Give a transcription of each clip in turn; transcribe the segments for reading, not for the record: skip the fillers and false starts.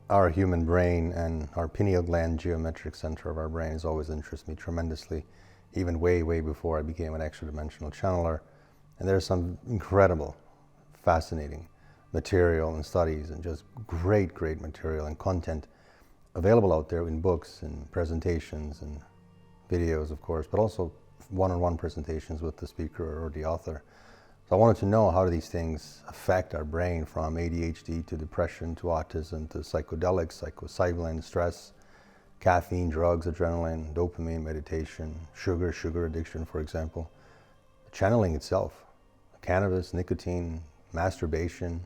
our human brain and our pineal gland geometric center of our brain has always interested me tremendously, even way, way before I became an extra-dimensional channeler. And there's some incredible, fascinating material and studies and just great, great material and content available out there in books and presentations and videos, of course, but also one-on-one presentations with the speaker or the author. So I wanted to know, how do these things affect our brain, from ADHD to depression to autism to psychedelics, psilocybin, stress, caffeine, drugs, adrenaline, dopamine, meditation, sugar addiction, for example, channeling itself, cannabis, nicotine, masturbation,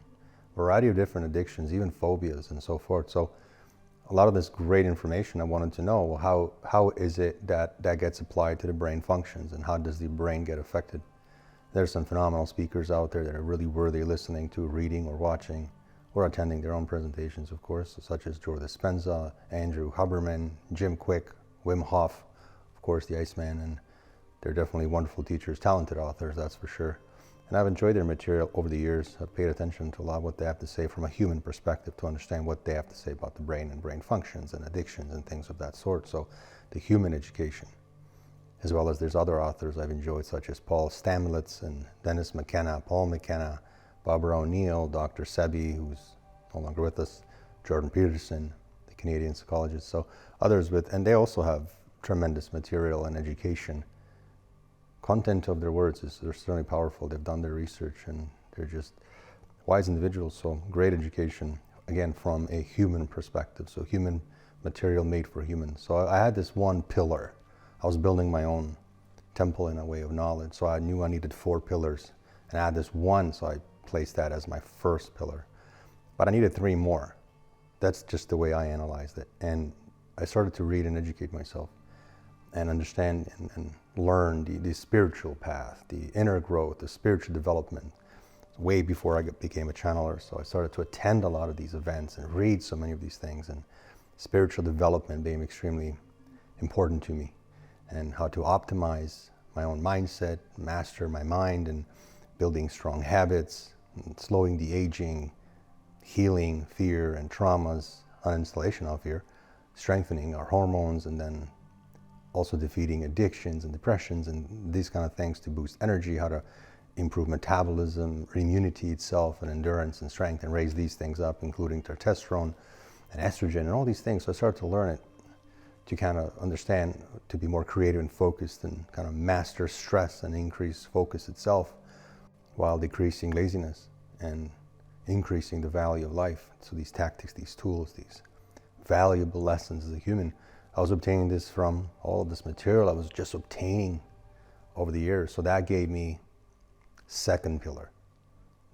variety of different addictions, even phobias and so forth. So a lot of this great information, I wanted to know, well, how is it that gets applied to the brain functions, and how does the brain get affected? There's some phenomenal speakers out there that are really worthy listening to, reading or watching, or attending their own presentations, of course, such as Joe Dispenza, Andrew Huberman, Jim Quick, Wim Hof, of course, the Iceman, and they're definitely wonderful teachers, talented authors, that's for sure. And I've enjoyed their material over the years. I've paid attention to a lot of what they have to say from a human perspective, to understand what they have to say about the brain and brain functions and addictions and things of that sort. So the human education, as well as there's other authors I've enjoyed, such as Paul Stamets and Dennis McKenna, Paul McKenna, Barbara O'Neill, Dr. Sebi, who's no longer with us, Jordan Peterson, the Canadian psychologist, so others and they also have tremendous material and education. Content of their words they're certainly powerful. They've done their research and they're just wise individuals, so great education, again, from a human perspective, so human material made for humans. So I had this one pillar. I was building my own temple in a way of knowledge, so I knew I needed 4 pillars, and I had this one, so I placed that as my first pillar. But I needed 3 more. That's just the way I analyzed it. And I started to read and educate myself and understand and learn the spiritual path, the inner growth, the spiritual development, way before I became a channeler. So I started to attend a lot of these events and read so many of these things, and spiritual development became extremely important to me, and how to optimize my own mindset, master my mind, and building strong habits, and slowing the aging, healing fear and traumas, uninstallation of fear, strengthening our hormones, and then also defeating addictions and depressions and these kind of things to boost energy, how to improve metabolism, immunity itself, and endurance and strength, and raise these things up, including testosterone and estrogen and all these things. So I started to learn it, to kind of understand, to be more creative and focused, and kind of master stress and increase focus itself, while decreasing laziness and increasing the value of life. So these tactics, these tools, these valuable lessons as a human, I was obtaining this from all of this material I was just obtaining over the years. So that gave me second pillar.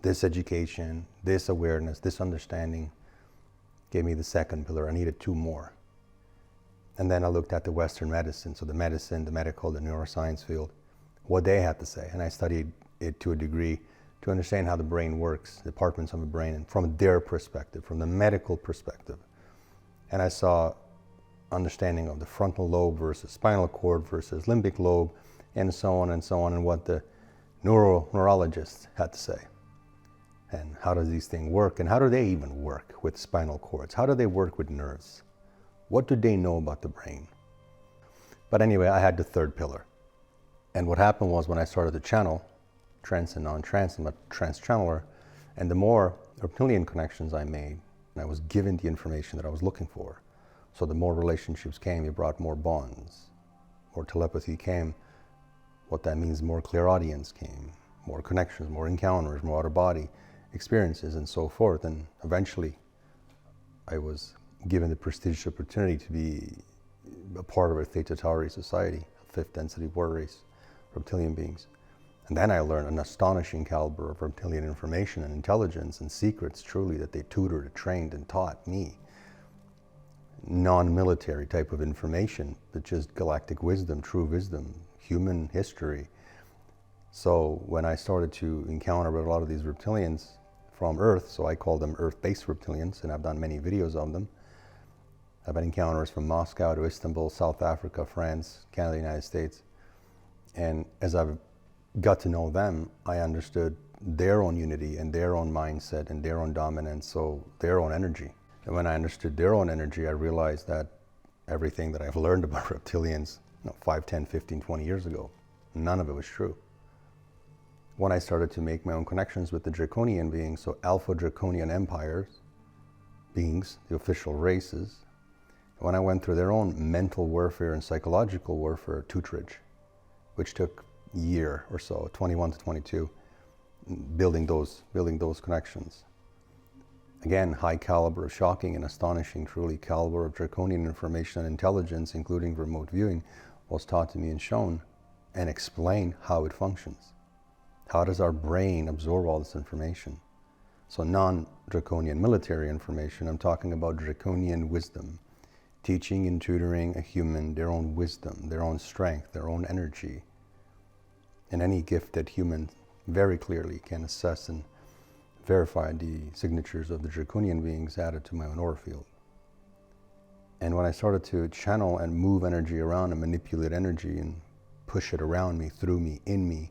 This education, this awareness, this understanding gave me the second pillar. I needed 2 more. And then I looked at the Western medicine, so the medicine, the medical, the neuroscience field, what they had to say. And I studied it to a degree to understand how the brain works, departments of the brain, and from their perspective, from the medical perspective. And I saw understanding of the frontal lobe versus spinal cord versus limbic lobe, and so on, and what the neurologists had to say. And how does these things work, and how do they even work with spinal cords? How do they work with nerves? What do they know about the brain? But anyway, I had the 3rd pillar. And what happened was, when I started to channel, trance and non-trance, I'm a trance channeler, and the more reptilian connections I made, and I was given the information that I was looking for. So the more relationships came, it brought more bonds. More telepathy came. What that means, more clairaudience came, more connections, more encounters, more out-of-body experiences, and so forth. And eventually, I was given the prestigious opportunity to be a part of a Theta Tauri society, a 5th density war race, reptilian beings. And then I learned an astonishing caliber of reptilian information and intelligence and secrets, truly, that they tutored, trained, and taught me. Non-military type of information, but just galactic wisdom, true wisdom, human history. So when I started to encounter with a lot of these reptilians from Earth, so I call them Earth-based reptilians, and I've done many videos of them. I've had encounters from Moscow to Istanbul, South Africa, France, Canada, United States. And as I've got to know them, I understood their own unity and their own mindset and their own dominance, so their own energy. And when I understood their own energy, I realized that everything that I've learned about reptilians 5, 10, 15, 20 years ago, none of it was true. When I started to make my own connections with the draconian beings, so alpha draconian empires, beings, the official races, when I went through their own mental warfare and psychological warfare tutorage, which took a year or so, 21 to 22, building those connections. Again, high caliber of shocking and astonishing, truly caliber of draconian information and intelligence, including remote viewing, was taught to me and shown and explained how it functions. How does our brain absorb all this information? So non-draconian military information, I'm talking about draconian wisdom, teaching and tutoring a human their own wisdom, their own strength, their own energy, and any gift that human very clearly can assess and verify the signatures of the draconian beings added to my own aura field. And when I started to channel and move energy around and manipulate energy and push it around me, through me, in me,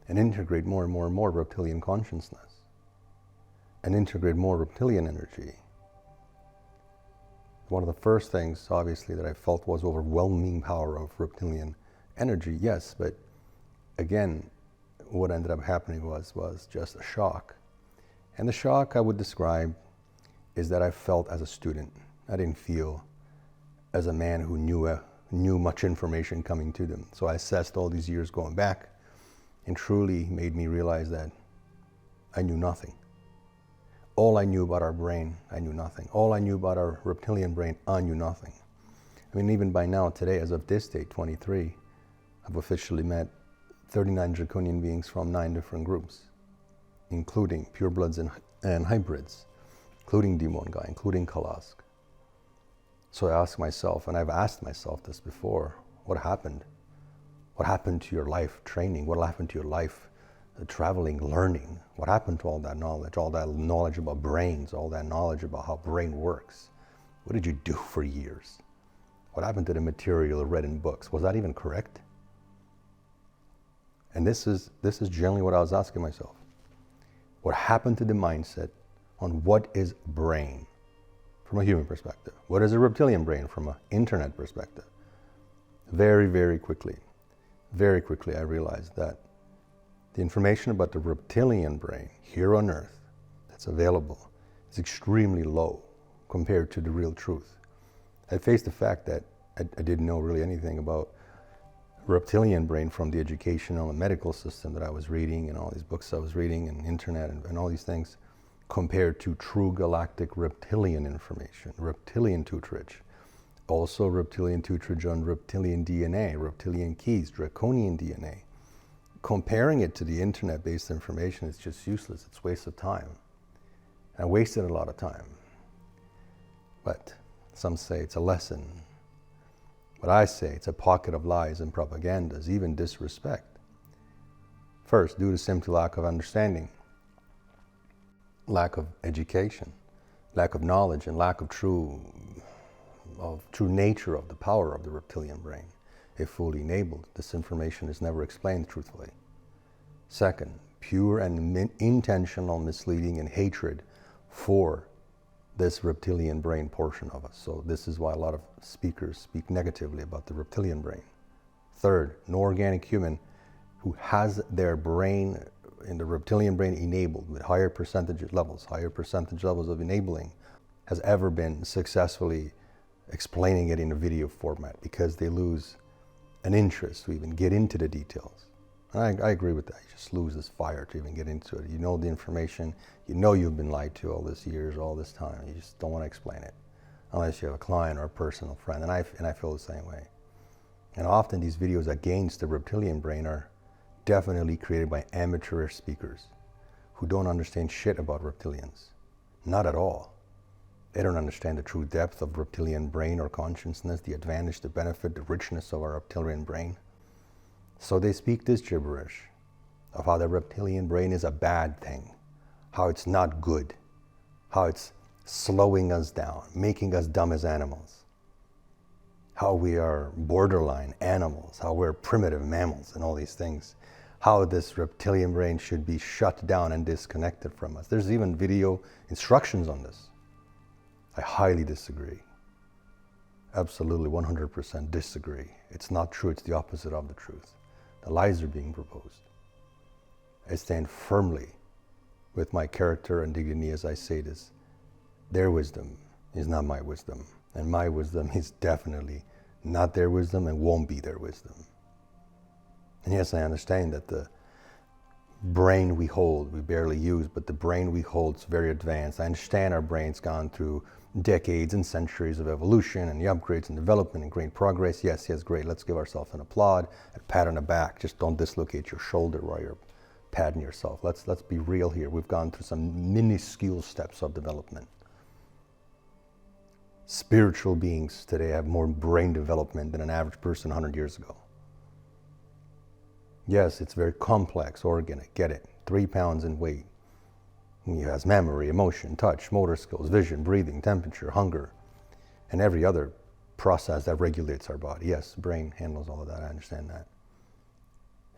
and integrate more and more and more reptilian consciousness, and integrate more reptilian energy, one of the first things, obviously, that I felt was overwhelming power of reptilian energy, yes, but again, what ended up happening was just a shock. And the shock I would describe is that I felt as a student. I didn't feel as a man who knew much information coming to them. So I assessed all these years going back, and truly made me realize that I knew nothing. All I knew about our brain, I knew nothing. All I knew about our reptilian brain, I knew nothing. I mean, even by now, today, as of this date, 23, I've officially met 39 draconian beings from 9 different groups, including purebloods and hybrids, including Demon Guy, including KALASK. So I ask myself, and I've asked myself this before, what happened? What happened to your life training? What happened to your life traveling, learning? What happened to all that knowledge about brains, all that knowledge about how brain works? What did you do for years? What happened to the material read in books? Was that even correct? And this is generally what I was asking myself. What happened to the mindset on what is brain from a human perspective? What is a reptilian brain from an internet perspective? Very, very quickly I realized that the information about the reptilian brain here on Earth that's available is extremely low compared to the real truth. I faced the fact that I didn't know really anything about reptilian brain from the educational and medical system that I was reading, and all these books I was reading, and internet and all these things, compared to true galactic reptilian information, reptilian tutorage. Also reptilian tutorage on reptilian DNA, reptilian keys, draconian DNA. Comparing it to the internet-based information is just useless. It's a waste of time. And I wasted a lot of time. But some say it's a lesson. But I say it's a pocket of lies and propagandas, even disrespect. First, due to simply lack of understanding, lack of education, lack of knowledge, and lack of true nature of the power of the reptilian brain. If fully enabled, this information is never explained truthfully. Second, pure and intentional misleading and hatred for this reptilian brain portion of us. So this is why a lot of speakers speak negatively about the reptilian brain. Third, no organic human who has their brain in the reptilian brain enabled with higher percentage levels of enabling has ever been successfully explaining it in a video format, because they lose an interest to even get into the details. And I agree with that. You just lose this fire to even get into it. You know the information, you know you've been lied to all this years, all this time. You just don't want to explain it unless you have a client or a personal friend. And I feel the same way. And often these videos against the reptilian brain are definitely created by amateurish speakers who don't understand shit about reptilians. Not at all. They don't understand the true depth of reptilian brain or consciousness, the advantage, the benefit, the richness of our reptilian brain. So they speak this gibberish of how the reptilian brain is a bad thing, how it's not good, how it's slowing us down, making us dumb as animals, how we are borderline animals, how we're primitive mammals and all these things, how this reptilian brain should be shut down and disconnected from us. There's even video instructions on this. I highly disagree. Absolutely 100% disagree. It's not true, it's the opposite of the truth. The lies are being proposed. I stand firmly with my character and dignity as I say this. Their wisdom is not my wisdom, and my wisdom is definitely not their wisdom and won't be their wisdom. And yes, I understand that the brain we hold, we barely use, but the brain we hold is very advanced. I understand our brain's gone through decades and centuries of evolution and the upgrades and development and great progress. Yes, great. Let's give ourselves an applaud, a pat on the back. Just don't dislocate your shoulder while you're patting yourself. Let's be real here. We've gone through some minuscule steps of development. Spiritual beings today have more brain development than an average person 100 years ago. Yes, it's very complex organ, I get it. 3 pounds in weight. He has memory, emotion, touch, motor skills, vision, breathing, temperature, hunger, and every other process that regulates our body. Yes, the brain handles all of that, I understand that.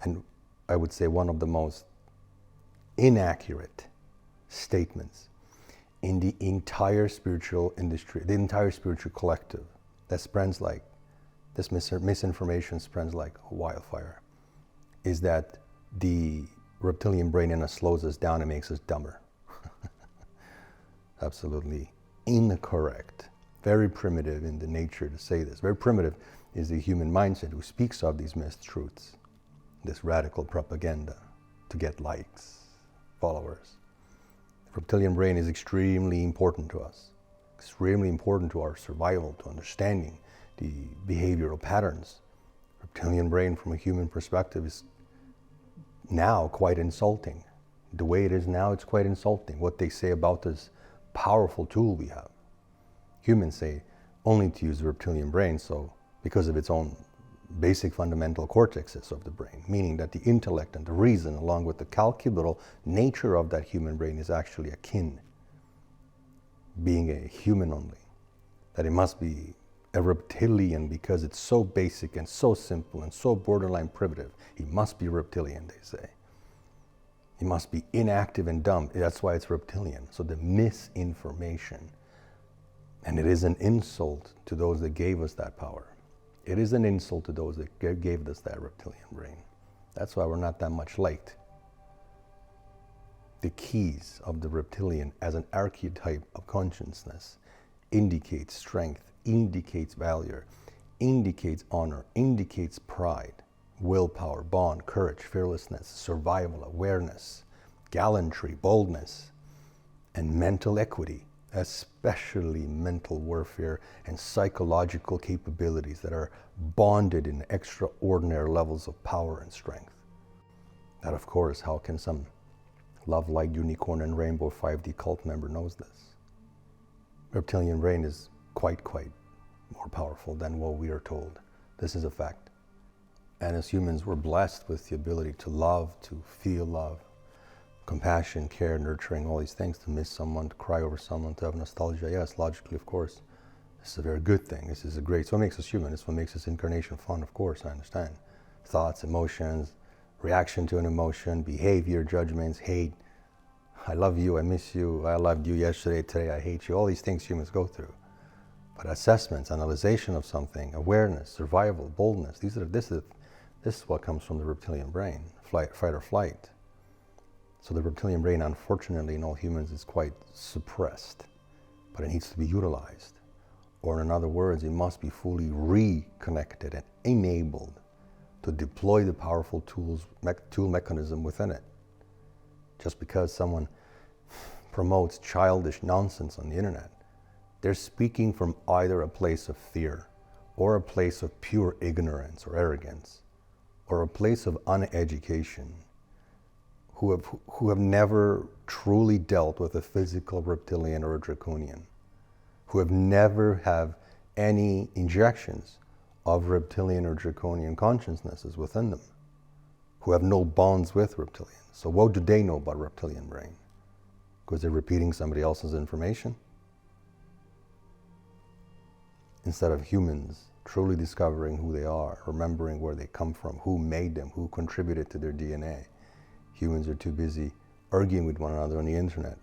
And I would say one of the most inaccurate statements in the entire spiritual industry, the entire spiritual collective, that spreads like, this misinformation spreads like wildfire, is that the reptilian brain in us slows us down and makes us dumber. Absolutely incorrect. Very primitive in the nature to say this. Very primitive is the human mindset who speaks of these mistruths, this radical propaganda to get likes, followers. The reptilian brain is extremely important to us, extremely important to our survival, to understanding the behavioral patterns. Reptilian brain from a human perspective is now quite insulting. The way it is now, it's quite insulting. What they say about this powerful tool we have. Humans say only to use the reptilian brain, so because of its own basic fundamental cortexes of the brain, meaning that the intellect and the reason, along with the calculable nature of that human brain, is actually akin, being a human only. That it must be a reptilian because it's so basic and so simple and so borderline primitive. He must be reptilian, they say. He must be inactive and dumb. That's why it's reptilian. So the misinformation, and it is an insult to those that gave us that power. It is an insult to those that gave us that reptilian brain. That's why we're not that much liked. The keys of the reptilian as an archetype of consciousness indicates strength, indicates valor, indicates honor, indicates pride, willpower, bond, courage, fearlessness, survival, awareness, gallantry, boldness, and mental equity, especially mental warfare and psychological capabilities that are bonded in extraordinary levels of power and strength. That, of course, how can some love-light unicorn and rainbow 5D cult member knows this? Reptilian brain is quite more powerful than what we are told. This is a fact. And as humans, we're blessed with the ability to love, to feel love, compassion, care, nurturing, all these things, to miss someone, to cry over someone, to have nostalgia. Yes, logically, of course, this is a very good thing. This is a great, it's what makes us human. It's what makes this incarnation fun, of course, I understand. Thoughts, emotions, reaction to an emotion, behavior, judgments, hate. I love you, I miss you, I loved you yesterday, today I hate you. All these things humans go through. But assessments, analyzation of something, awareness, survival, boldness, this is what comes from the reptilian brain, fight or flight. So the reptilian brain, unfortunately, in all humans is quite suppressed, but it needs to be utilized. Or in other words, it must be fully reconnected and enabled to deploy the powerful tool mechanism within it. Just because someone promotes childish nonsense on the internet, they're speaking from either a place of fear or a place of pure ignorance or arrogance, or a place of uneducation, who have never truly dealt with a physical reptilian or a draconian, who have never have any injections of reptilian or draconian consciousnesses within them, who have no bonds with reptilians. So what do they know about reptilian brain? Because they're repeating somebody else's information? Instead of humans truly discovering who they are, remembering where they come from, who made them, who contributed to their DNA. Humans are too busy arguing with one another on the internet.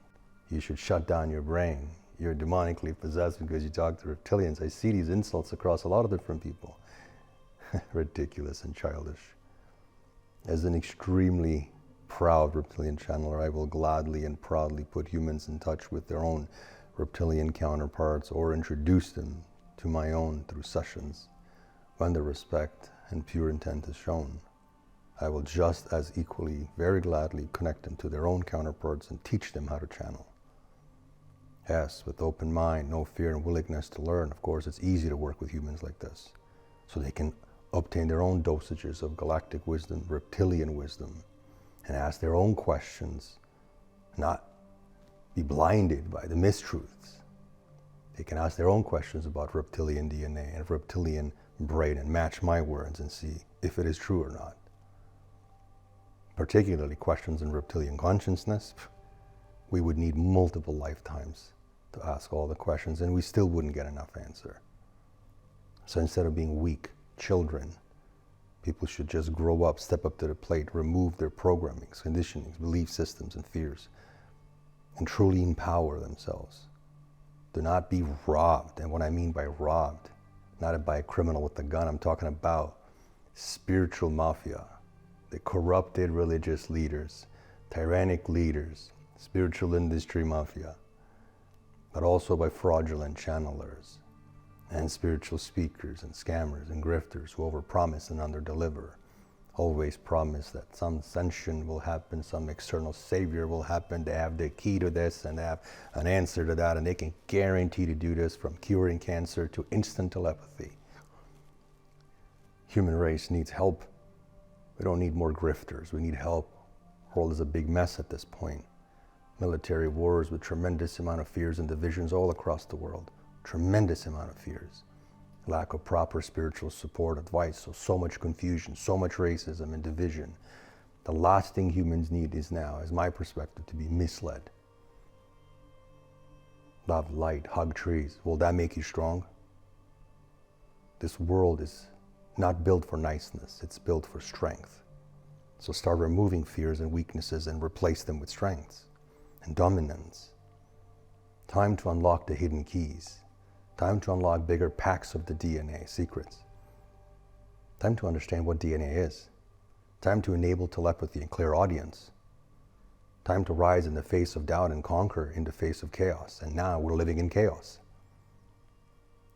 You should shut down your brain. you're demonically possessed because you talk to reptilians. I see these insults across a lot of different people. Ridiculous and childish. As an extremely proud reptilian channeler, I will gladly and proudly put humans in touch with their own reptilian counterparts or introduce them to my own through sessions when the respect and pure intent is shown. I will just as equally, very gladly connect them to their own counterparts and teach them how to channel. Yes, with open mind, no fear and willingness to learn. Of course, it's easy to work with humans like this, so they can obtain their own dosages of galactic wisdom, reptilian wisdom, and ask their own questions, not be blinded by the mistruths. They can ask their own questions about reptilian DNA and reptilian brain and match my words and see if it is true or not. Particularly questions in reptilian consciousness, we would need multiple lifetimes to ask all the questions, and we still wouldn't get enough answer. So instead of being weak children, people should just grow up, step up to the plate, remove their programmings, conditionings, belief systems, and fears, and truly empower themselves. Do not be robbed. And what I mean by robbed, not by a criminal with a gun, I'm talking about spiritual mafia, the corrupted religious leaders, tyrannic leaders, spiritual industry mafia, but also by fraudulent channelers and spiritual speakers and scammers and grifters who overpromise and underdeliver. Always promise that some ascension will happen, some external savior will happen, they have the key to this and they have an answer to that, and they can guarantee to do this, from curing cancer to instant telepathy. Human race needs help. We don't need more grifters, we need help. The world is a big mess at this point. Military wars with tremendous amount of fears and divisions all across the world. Tremendous amount of fears. Lack of proper spiritual support, advice, so much confusion, so much racism and division. The last thing humans need is now, as my perspective, to be misled. Love, light, hug trees. Will that make you strong? This world is not built for niceness, it's built for strength. So start removing fears and weaknesses and replace them with strengths and dominance. Time to unlock the hidden keys. Time to unlock bigger packs of the DNA secrets. Time to understand what DNA is. Time to enable telepathy and clairaudience. Time to rise in the face of doubt and conquer in the face of chaos. And now we're living in chaos.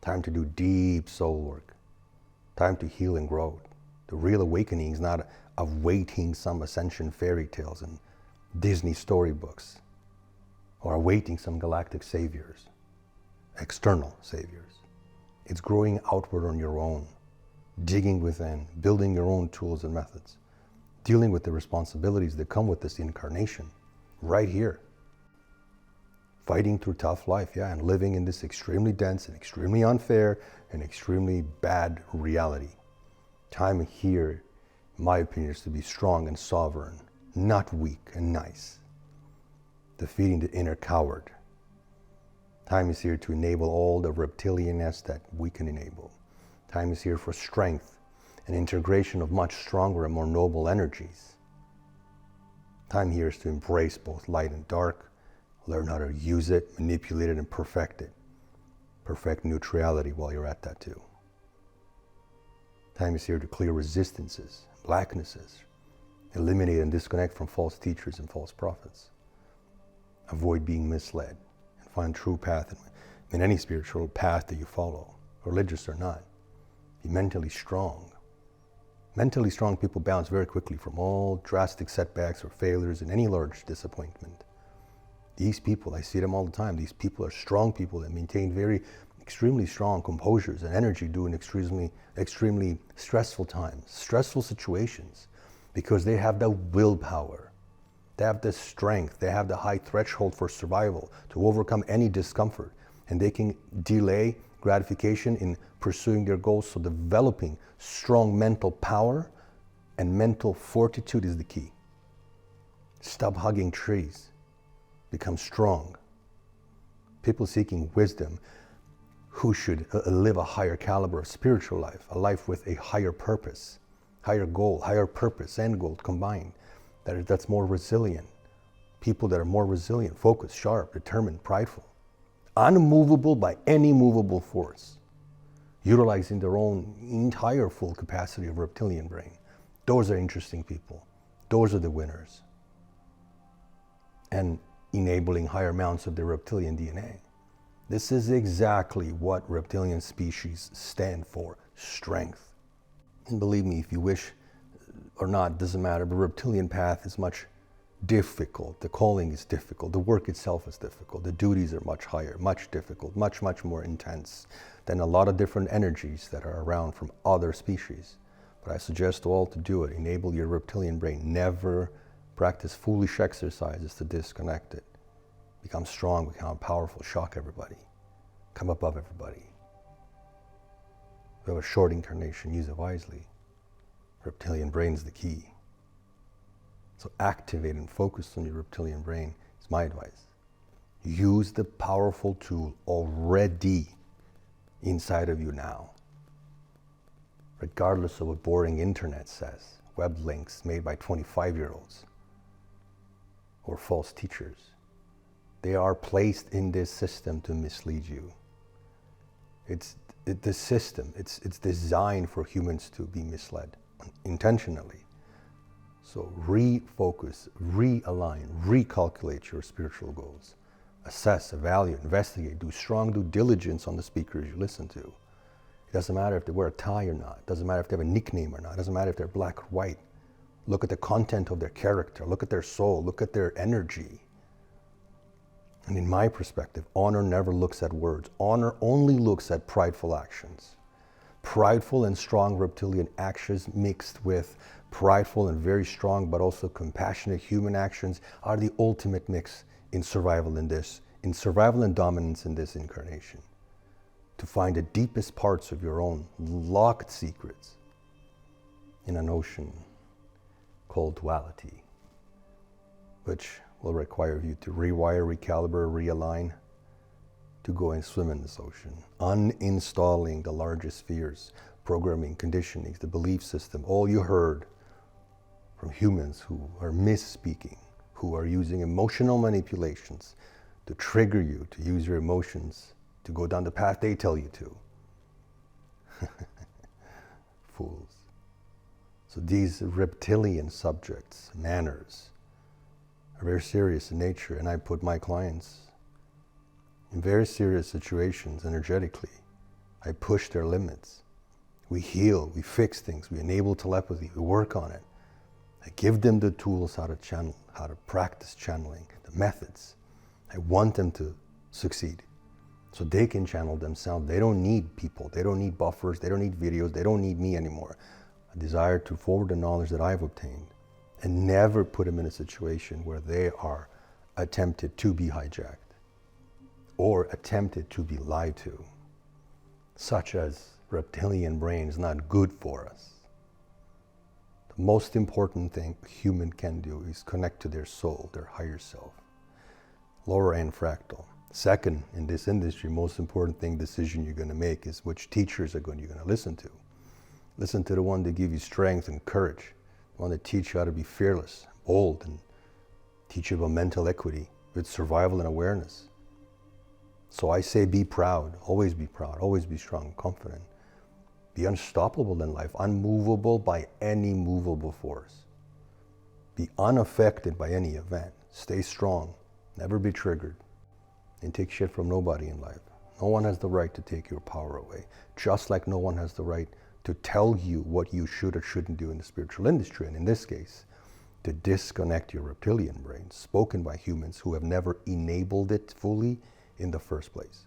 Time to do deep soul work. Time to heal and grow. The real awakening is not awaiting some ascension fairy tales and Disney storybooks, or awaiting some galactic saviors, external saviors. It's growing outward on your own, digging within, building your own tools and methods, dealing with the responsibilities that come with this incarnation, right here. Fighting through tough life, and living in this extremely dense and extremely unfair and extremely bad reality. Time here, in my opinion, is to be strong and sovereign, not weak and nice. Defeating the inner coward. Time is here to enable all the reptilianness that we can enable. Time is here for strength and integration of much stronger and more noble energies. Time here is to embrace both light and dark, learn how to use it, manipulate it, and perfect it. Perfect neutrality while you're at that too. Time is here to clear resistances, blacknesses, eliminate and disconnect from false teachers and false prophets. Avoid being misled and find true path in any spiritual path that you follow, religious or not. Be mentally strong. Mentally strong people bounce very quickly from all drastic setbacks or failures and any large disappointment. These people, I see them all the time, these people are strong people that maintain extremely strong composures and energy during extremely stressful times, stressful situations, because they have the willpower. They have the strength, they have the high threshold for survival to overcome any discomfort, and they can delay gratification in pursuing their goals. So developing strong mental power and mental fortitude is the key. Stop hugging trees. Become strong. People seeking wisdom who should live a higher caliber of spiritual life, a life with a higher purpose, higher goal, higher purpose and goal combined, that's more resilient. People that are more resilient, focused, sharp, determined, prideful, unmovable by any movable force, utilizing their own entire full capacity of reptilian brain. Those are interesting people. Those are the winners. And enabling higher amounts of their reptilian DNA. This is exactly what reptilian species stand for, strength. And believe me, if you wish or not, doesn't matter, but reptilian path is much difficult. The calling is difficult. The work itself is difficult. The duties are much higher, much difficult, much more intense than a lot of different energies that are around from other species. But I suggest to all to do it. Enable your reptilian brain. Never practice foolish exercises to disconnect it. Become strong, become powerful, shock everybody. Come above everybody. We have a short incarnation, use it wisely. Reptilian brain is the key. So activate and focus on your reptilian brain is my advice. Use the powerful tool already inside of you now. Regardless of what boring internet says, web links made by 25-year-olds or false teachers. They are placed in this system to mislead you. The system, it's designed for humans to be misled intentionally. So refocus, realign, recalculate your spiritual goals. Assess, evaluate, investigate, do strong due diligence on the speakers you listen to. It doesn't matter if they wear a tie or not. It doesn't matter if they have a nickname or not. It doesn't matter if they're black or white. Look at the content of their character. Look at their soul. Look at their energy. And in my perspective, honor never looks at words. Honor only looks at prideful actions. Prideful and strong reptilian actions mixed with prideful and very strong but also compassionate human actions are the ultimate mix in survival and dominance in this incarnation. To find the deepest parts of your own locked secrets in an ocean called duality, which will require you to rewire, recalibrate, realign, to go and swim in this ocean, uninstalling the largest fears, programming, conditionings, the belief system, all you heard from humans who are misspeaking, who are using emotional manipulations to trigger you, to use your emotions, to go down the path they tell you to. Fools. So these reptilian subjects, manners, are very serious in nature, and I put my clients in very serious situations energetically. I push their limits. We heal, we fix things, we enable telepathy, we work on it. I give them the tools how to channel, how to practice channeling, the methods. I want them to succeed so they can channel themselves. They don't need people, they don't need buffers, they don't need videos, they don't need me anymore. I desire to forward the knowledge that I've obtained and never put them in a situation where they are attempted to be hijacked or attempted to be lied to, such as reptilian brain is not good for us. The most important thing a human can do is connect to their soul, their higher self, lower end fractal. Second, in this industry, most important decision you're going to make is which teachers you're going to listen to. Listen to the one that give you strength and courage, the one that teach you how to be fearless, bold, and teach you about mental equity with survival and awareness. So I say be proud, always be strong, confident. Be unstoppable in life, unmovable by any movable force. Be unaffected by any event. Stay strong, never be triggered, and take shit from nobody in life. No one has the right to take your power away, just like no one has the right to tell you what you should or shouldn't do in the spiritual industry, and in this case, to disconnect your reptilian brain, spoken by humans who have never enabled it fully in the first place.